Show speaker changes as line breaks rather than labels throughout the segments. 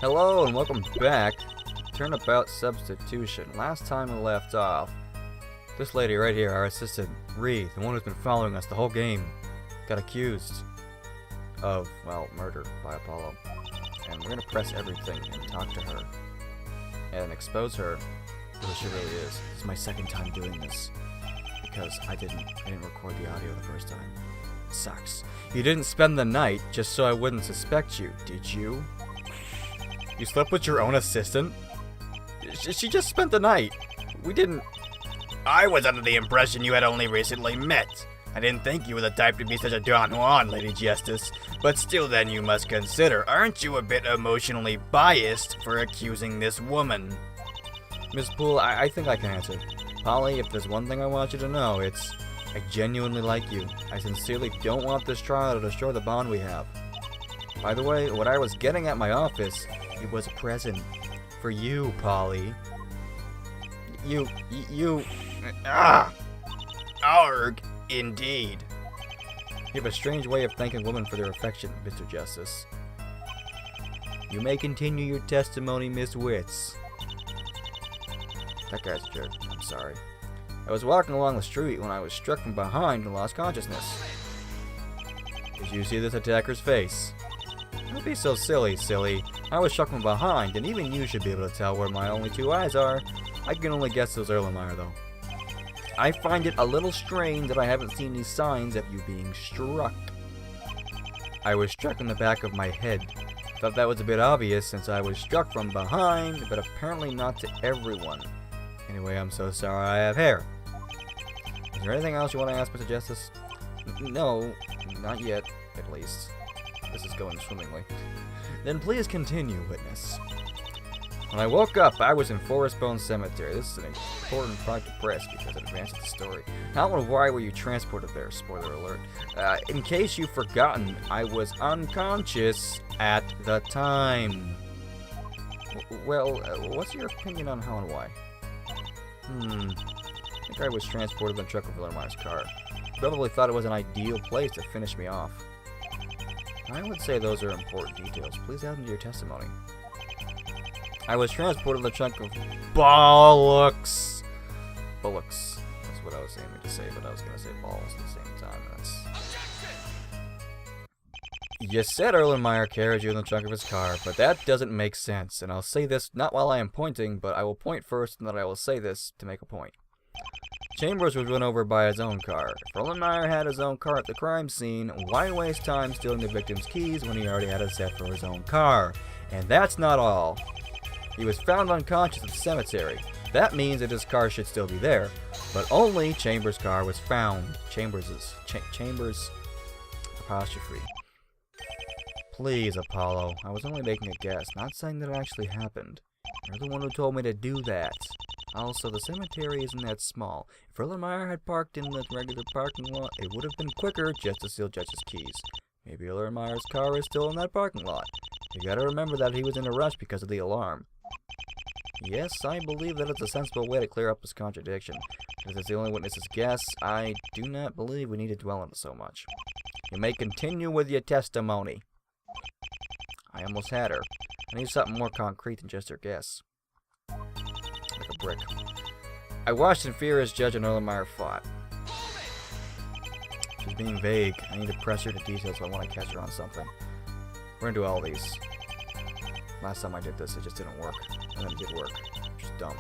Hello and welcome back to Turnabout Substitution. Last time we left off, this lady right here, our assistant, Rhea, the one who's been following us the whole game, got accused of, well, murder by Apollo. And we're gonna press everything and talk to her and expose her for who she really is. This is my second time doing this because I didn't record the audio the first time. It sucks. You didn't spend the night just so I wouldn't suspect you, did you? You slept with your own assistant? She just spent the night. We didn't...
I was under the impression you had only recently met. I didn't think you were the type to be such a Don Juan, Lady Justice. But still then you must consider, aren't you a bit emotionally biased for accusing this woman?
Miss Poole, I think I can answer. Polly, if there's one thing I want you to know, it's... I genuinely like you. I sincerely don't want this trial to destroy the bond we have. By the way, what I was getting at my office... It was a present for you, Polly. You...
Arg, indeed.
You have a strange way of thanking women for their affection, Mr. Justice. You may continue your testimony, Miss Wits. That guy's a jerk. I'm sorry. I was walking along the street when I was struck from behind and lost consciousness. Did you see this attacker's face? Don't be so silly. I was struck from behind, and even you should be able to tell where my only two eyes are. I can only guess those Erlenmeyer, though. I find it a little strange that I haven't seen any signs of you being struck. I was struck in the back of my head. Thought that was a bit obvious since I was struck from behind, but apparently not to everyone. Anyway, I'm so sorry I have hair. Is there anything else you want to ask, Mr. Justice? No, not yet, at least. This is going swimmingly. Then please continue, witness. When I woke up, I was in Forest Bone Cemetery. This is an important part to press because it advances the story. How and why were you transported there? Spoiler alert. In case you've forgotten, I was unconscious at the time. Well, what's your opinion on how and why? I think I was transported in the truck of Erlenmeyer's car. Probably thought it was an ideal place to finish me off. I would say those are important details. Please add them to your testimony. I was transported in the trunk of bollocks. Bullocks. That's what I was aiming to say, but I was going to say balls at the same time. You said Erlenmeyer carried you in the trunk of his car, but that doesn't make sense. And I'll say this not while I am pointing, but I will point first, and then I will say this to make a point. Chambers was run over by his own car. If Erlenmeyer had his own car at the crime scene, why waste time stealing the victim's keys when he already had a set for his own car? And that's not all. He was found unconscious at the cemetery. That means that his car should still be there, but only Chambers' car was found. Chambers apostrophe. Please, Apollo. I was only making a guess, not saying that it actually happened. You're the one who told me to do that. Also, the cemetery isn't that small. If Erlenmeyer had parked in the regular parking lot, it would have been quicker just to steal Judge's keys. Maybe Erlenmeyer's car is still in that parking lot. You gotta remember that he was in a rush because of the alarm. Yes, I believe that it's a sensible way to clear up this contradiction. If it's the only witness's guess, I do not believe we need to dwell on it so much. You may continue with your testimony. I almost had her. I need something more concrete than just her guess. Like a brick. I watched in fear as Judge and Erlenmeyer fought. She's being vague. I need to press her to details if I want to catch her on something. We're gonna do all these. Last time I did this, it just didn't work. And then it did work. Which is dumb.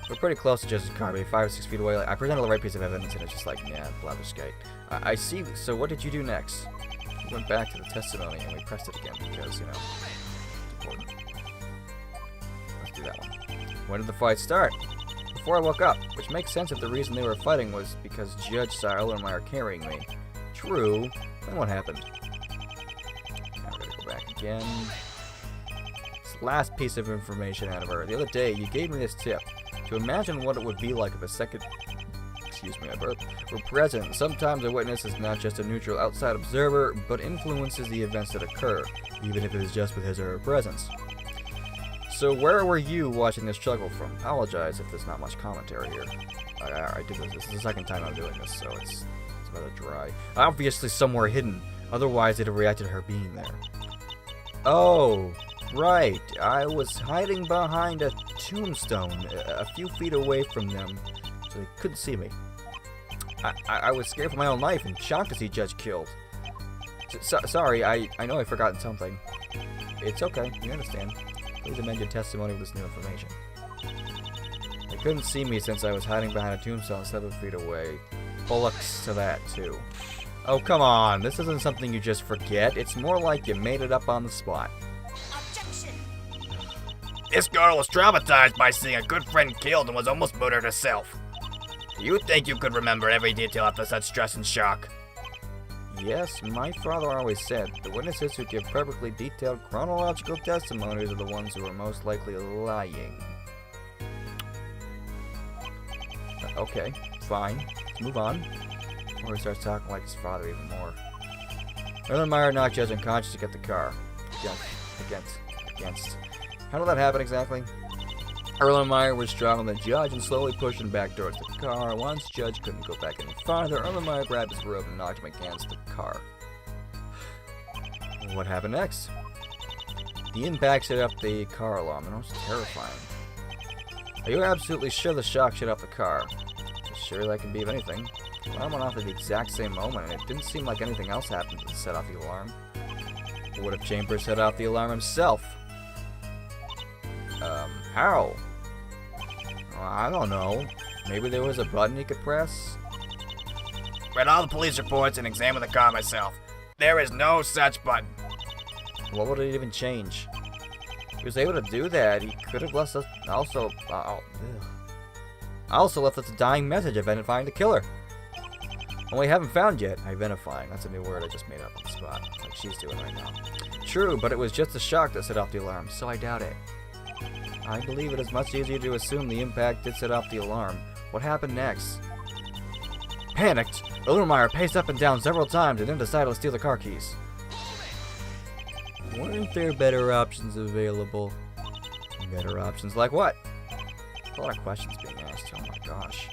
We're pretty close to Judge's car, maybe 5 or 6 feet away. I presented the right piece of evidence and it's just like, yeah, blatherskite. I see. So what did you do next? We went back to the testimony and we pressed it again because, you know, it's important. Let's do that one. When did the fight start? Before I woke up, which makes sense if the reason they were fighting was because Judge saw Erlenmeyer carrying me. True. Then what happened? Now we're gonna go back again. This last piece of information out of her. The other day, you gave me this tip. To imagine what it would be like if a second... Excuse me, I burped. Were present. Sometimes a witness is not just a neutral outside observer, but influences the events that occur, even if it is just with his or her presence. So where were you watching this struggle from? Apologize if there's not much commentary here. I did this. This is the second time I'm doing this, so it's rather dry. Obviously somewhere hidden. Otherwise, they'd have reacted to her being there. Oh, Right, I was hiding behind a tombstone, a few feet away from them, so they couldn't see me. I was scared for my own life and shocked to see Judge killed. Sorry, I know I've forgotten something. It's okay, you understand. Please amend your testimony with this new information. They couldn't see me since I was hiding behind a tombstone 7 feet away. Bullocks to that, too. Oh, come on, this isn't something you just forget. It's more like you made it up on the spot.
Objection!
This girl was traumatized by seeing a good friend killed and was almost murdered herself. Do you think you could remember every detail after such stress and shock?
Yes, my father always said, the witnesses who give perfectly detailed chronological testimonies are the ones who are most likely lying. Okay, fine. Let's move on. Before he starts talking like his father even more. Erlenmeyer knocked Judge unconscious to get the car. Against. How did that happen exactly? Erlenmeyer was straddling the Judge and slowly pushing back towards the car. Once Judge couldn't go back any farther, Erlenmeyer grabbed his robe and knocked him against the car. What happened next? The impact set up the car alarm, and it was terrifying. Are you absolutely sure the shock shut off the car? Sure that can be of anything. The alarm went off at the exact same moment, and it didn't seem like anything else happened to set off the alarm. Or what if Chambers set off the alarm himself? How? Well, I don't know. Maybe there was a button he could press?
Read all the police reports and examined the car myself. There is no such button.
What would it even change? He was able to do that. He could have left us also left us a dying message identifying the killer. Well, we haven't found yet. Identifying. That's a new word I just made up on the spot. Like she's doing right now. True, but it was just the shock that set off the alarm, so I doubt it. I believe it is much easier to assume the impact did set off the alarm. What happened next? Panicked, Erlenmeyer paced up and down several times and then decided to steal the car keys. Weren't there better options available? Better options like what? A lot of questions being asked, oh my gosh.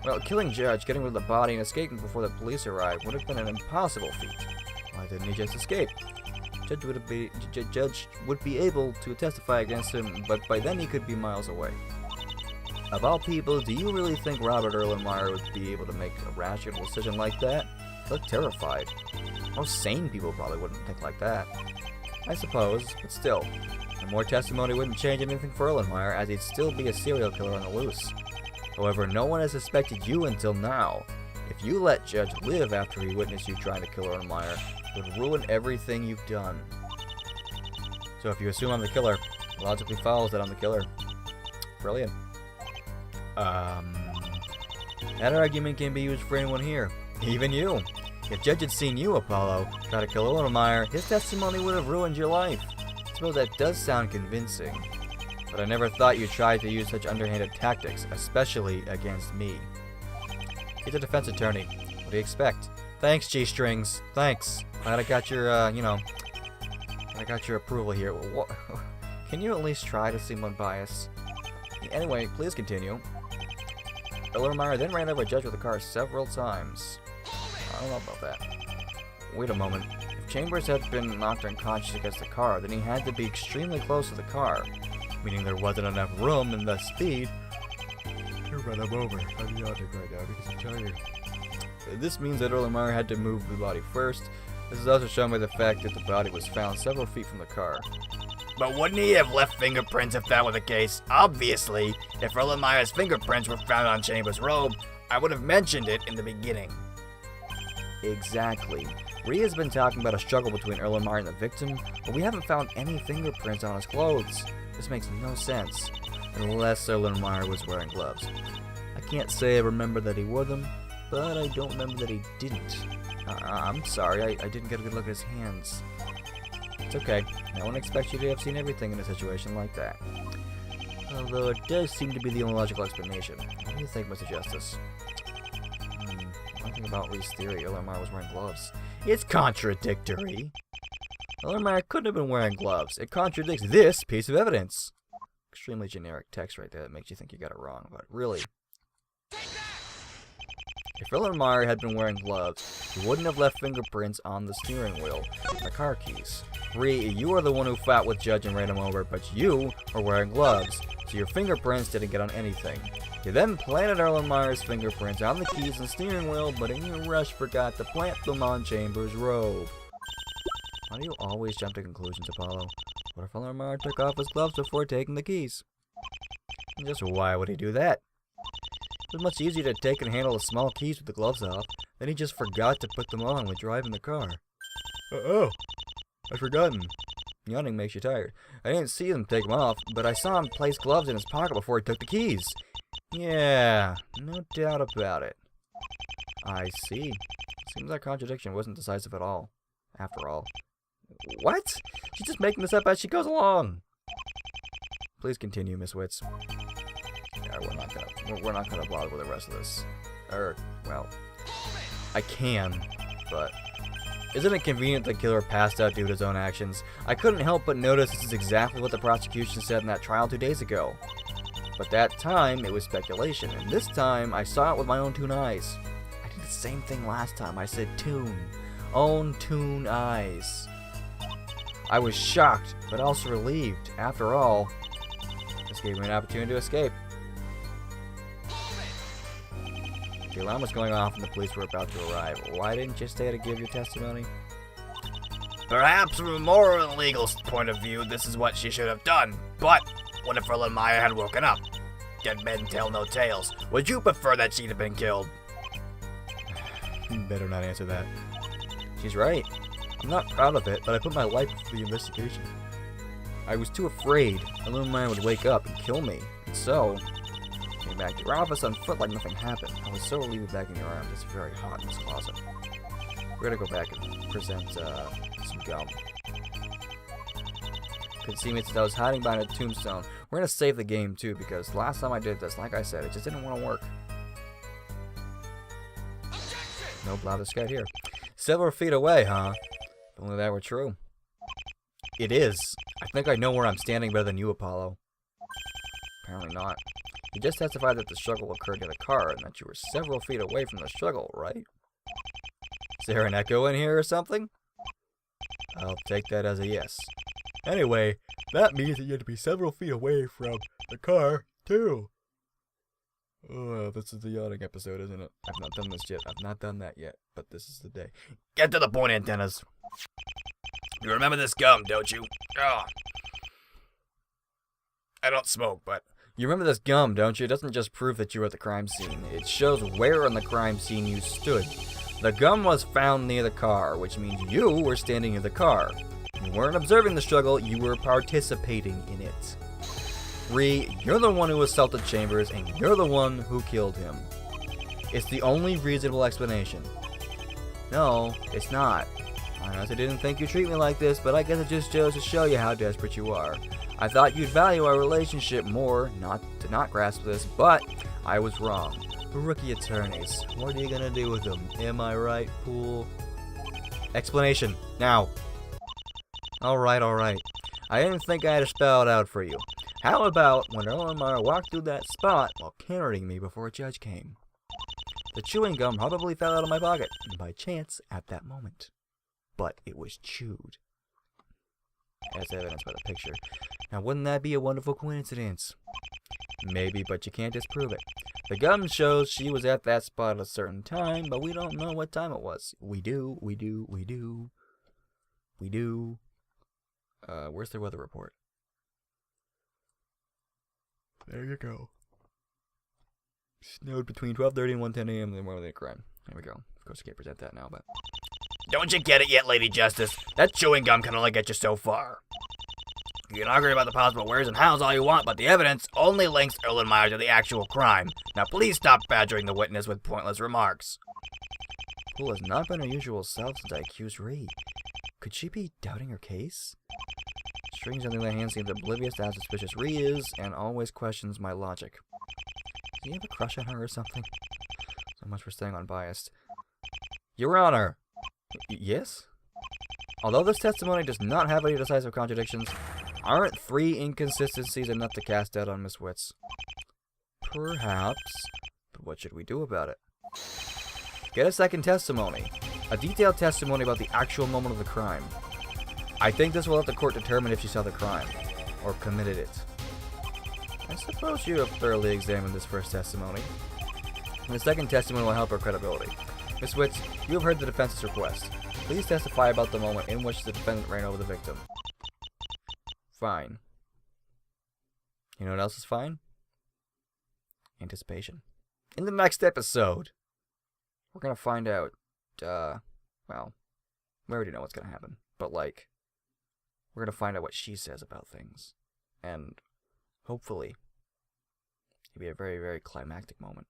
Well, killing Judge, getting rid of the body, and escaping before the police arrived would have been an impossible feat. Why didn't he just escape? Judge would be able to testify against him, but by then he could be miles away. Of all people, do you really think Robert Erlenmeyer would be able to make a rational decision like that? He looked terrified. Most sane people probably wouldn't think like that. I suppose, but still. The more testimony wouldn't change anything for Erlenmeyer, as he'd still be a serial killer on the loose. However, no one has suspected you until now. If you let Judge live after he witnessed you trying to kill Erlenmeyer, it would ruin everything you've done. So if you assume I'm the killer, it logically follows that I'm the killer. Brilliant. That argument can be used for anyone here, even you. If Judge had seen you, Apollo, try to kill Erlenmeyer, his testimony would have ruined your life. I suppose that does sound convincing, but I never thought you tried to use such underhanded tactics, especially against me. He's a defense attorney. What do you expect? Thanks, G-Strings. Thanks. Glad I got your, I got your approval here. Can you at least try to seem unbiased? Anyway, please continue. Erlenmeyer then ran over Judge with the car several times. I don't know about that. Wait a moment. If Chambers had been knocked unconscious against the car, then he had to be extremely close to the car, meaning there wasn't enough room and thus speed to run him over. I'm yawning right now because I'm tired. This means that Erlenmeyer had to move the body first. This is also shown by the fact that the body was found several feet from the car.
But wouldn't he have left fingerprints if that were the case? Obviously, if Erlenmeyer's fingerprints were found on Chambers' robe, I would have mentioned it in the beginning.
Exactly. Rhea's been talking about a struggle between Erlenmeyer and the victim, but we haven't found any fingerprints on his clothes. This makes no sense, unless Erlenmeyer was wearing gloves. I can't say I remember that he wore them, but I don't remember that he didn't. I'm sorry, I didn't get a good look at his hands. It's okay. No one expects you to have seen everything in a situation like that. Although it does seem to be the only logical explanation. What do you think, Mr. Justice? Nothing about Rhea's theory. Erlenmeyer was wearing gloves. It's contradictory. Erlenmeyer couldn't have been wearing gloves. It contradicts this piece of evidence. Extremely generic text right there that makes you think you got it wrong, but really. If Erlenmeyer had been wearing gloves, he wouldn't have left fingerprints on the steering wheel and the car keys. Rhea, you are the one who fought with Judge and ran him over, but you are wearing gloves, so your fingerprints didn't get on anything. You then planted Erlenmeyer's fingerprints on the keys and steering wheel, but in your rush forgot to plant them on Chambers' robe. Why do you always jump to conclusions, Apollo? What if Erlenmeyer took off his gloves before taking the keys? And just why would he do that? It was much easier to take and handle the small keys with the gloves off. Then he just forgot to put them on when driving the car. Oh, I'd forgotten. Yawning makes you tired. I didn't see him take them off, but I saw him place gloves in his pocket before he took the keys. Yeah, no doubt about it. I see. Seems like contradiction wasn't decisive at all. After all. What? She's just making this up as she goes along. Please continue, Miss Witz. Yeah, we're not gonna bother with the rest of this. Well, I can, but isn't it convenient the killer passed out due to his own actions? I couldn't help but notice this is exactly what the prosecution said in that trial 2 days ago. But that time, it was speculation, and this time, I saw it with my own 2 eyes. I did the same thing last time. I said tune. Own 2 eyes. I was shocked, but also relieved. After all, this gave me an opportunity to escape. The alarm was going off and the police were about to arrive. Why didn't you stay to give your testimony?
Perhaps from a moral and legal point of view, this is what she should have done. But what if Erlenmeyer had woken up? Dead men tell no tales. Would you prefer that she'd have been killed?
Better not answer that. She's right. I'm not proud of it, but I put my life into the investigation. I was too afraid Erlenmeyer would wake up and kill me, and so came back to your office on foot like nothing happened. I was so relieved back in your arms. It's very hot in this closet. We're gonna go back and present some gum. Could see me that I was hiding behind a tombstone. We're gonna save the game too, because last time I did this, like I said, it just didn't want to work. No blather scout here. Several feet away, huh? If only that were true. It is. I think I know where I'm standing better than you, Apollo. Apparently not. You just testified that the struggle occurred near the car and that you were several feet away from the struggle, right? Is there an echo in here or something? I'll take that as a yes. Anyway, that means that you had to be several feet away from the car, too. Oh, this is the yawning episode, isn't it? I've not done this yet. I've not done that yet, but this is the day.
Get to the point, Antennas. You remember this gum, don't you? Oh. I don't smoke, but...
You remember this gum, don't you? It doesn't just prove that you were at the crime scene. It shows where on the crime scene you stood. The gum was found near the car, which means you were standing near the car. You weren't observing the struggle, you were participating in it. Rhea, you're the one who assaulted Chambers, and you're the one who killed him. It's the only reasonable explanation. No, it's not. I honestly didn't think you'd treat me like this, but I guess it just goes to show you how desperate you are. I thought you'd value our relationship more, not to not grasp this, but I was wrong. Rookie attorneys, what are you gonna do with them? Am I right, Poole? Explanation, now. Alright. I didn't think I had to spell it out for you. How about when Erlenmeyer walked through that spot while carrying me before a judge came? The chewing gum probably fell out of my pocket, by chance, at that moment. But it was chewed. As evidenced by the picture. Now, wouldn't that be a wonderful coincidence? Maybe, but you can't disprove it. The gum shows she was at that spot at a certain time, but we don't know what time it was. We do. Where's the weather report? There you go. Snowed between 12:30 and 1:10 a.m. in the morning of the crime. There we go. Of course, I can't present that now, but...
Don't you get it yet, Lady Justice? That chewing gum can only get you so far. You can argue about the possible wheres and hows all you want, but the evidence only links Erlenmeyer to the actual crime. Now please stop badgering the witness with pointless remarks.
Poole has not been her usual self since I accused Rhea. Could she be doubting her case? Strange on the other hand seems oblivious to how suspicious Rhea is, and always questions my logic. Does he have a crush on her or something? So much for staying unbiased. Your Honor! Yes? Although this testimony does not have any decisive contradictions, aren't 3 inconsistencies enough to cast doubt on Miss Witz? Perhaps. But what should we do about it? Get a second testimony. A detailed testimony about the actual moment of the crime. I think this will let the court determine if she saw the crime, or committed it. I suppose you have thoroughly examined this first testimony. And the second testimony will help her credibility. Miss Witz, you have heard the defense's request. Please testify about the moment in which the defendant ran over the victim. Fine. You know what else is fine? Anticipation. In the next episode, we're gonna find out, well, we already know what's gonna happen, but like, we're gonna find out what she says about things. And hopefully, it'll be a very, very climactic moment.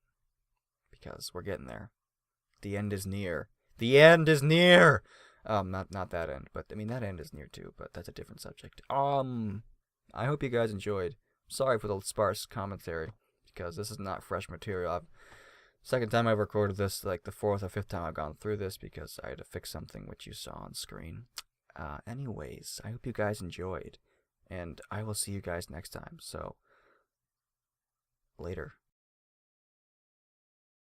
Because we're getting there. The end is near. The end is near! Not that end, but I mean, that end is near too, but that's a different subject. I hope you guys enjoyed. Sorry for the sparse commentary, because this is not fresh material. Second time I've recorded this, like the fourth or fifth time I've gone through this, because I had to fix something which you saw on screen. Anyways, I hope you guys enjoyed, and I will see you guys next time, so, later.